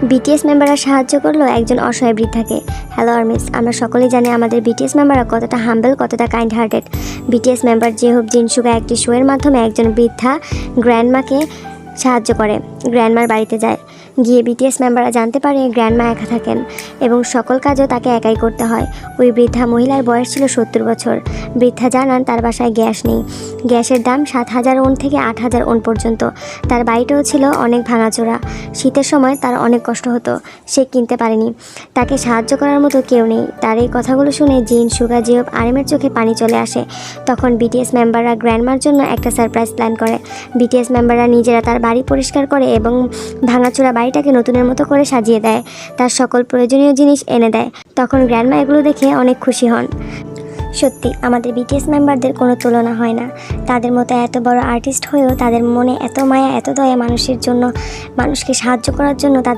BTS মেম্বাররা সাহায্য করলো একজন অসহায় বৃদ্ধাকে। হ্যালো আর্মিস, আমরা সকলেই জানি আমাদের বিটিএস মেম্বাররা কতটা হাম্বল, কতটা কাইন্ড হার্টেড। বিটিএস মেম্বার জেহুব জিনসুকা একটি শোয়ের মাধ্যমে একজন বৃদ্ধা গ্র্যান্ডমাকে সাহায্য করে। গ্র্যান্ডমার বাড়িতে যায়, গিয়ে বিটিএস মেম্বাররা জানতে পারে গ্র্যান্ডমা একা থাকেন এবং সকল কাজও তাকে একাই করতে হয়। ওই বৃদ্ধা মহিলার বয়স ছিল 70 বছর। বৃদ্ধা জানান তার বাসায় গ্যাস নেই। গ্যাসের দাম 7,000 ওন থেকে 8,000 ওন পর্যন্ত। তার বাড়িটাও ছিল অনেক ভাঙাচোরা। শীতের সময় তার অনেক কষ্ট হতো, সে কিনতে পারেনি। তাকে সাহায্য করার মতো কেউ নেই। তার এই কথাগুলো শুনে জিনসুকা জেহুব আরেমের চোখে পানি চলে আসে। তখন বিটিএস মেম্বাররা গ্র্যান্ডমার জন্য একটা সারপ্রাইজ প্ল্যান করে। বিটিএস মেম্বাররা নিজেরা তার বাড়ি পরিষ্কার করে এবং ভাঙাচোরা বাড়িটাকে নতুনের মতো করে সাজিয়ে দেয়, তার সকল প্রয়োজনীয় জিনিস এনে দেয়। তখন গ্র্যান্ডমা এগুলো দেখে অনেক খুশি হন। সত্যি আমাদের বিটিএস মেম্বারদের কোনো তুলনা হয় না। তাদের মতো এত বড় আর্টিস্ট হয়েও তাদের মনে এত মায়া, এত দয়া মানুষের জন্য, মানুষকে সাহায্য করার জন্য তাদের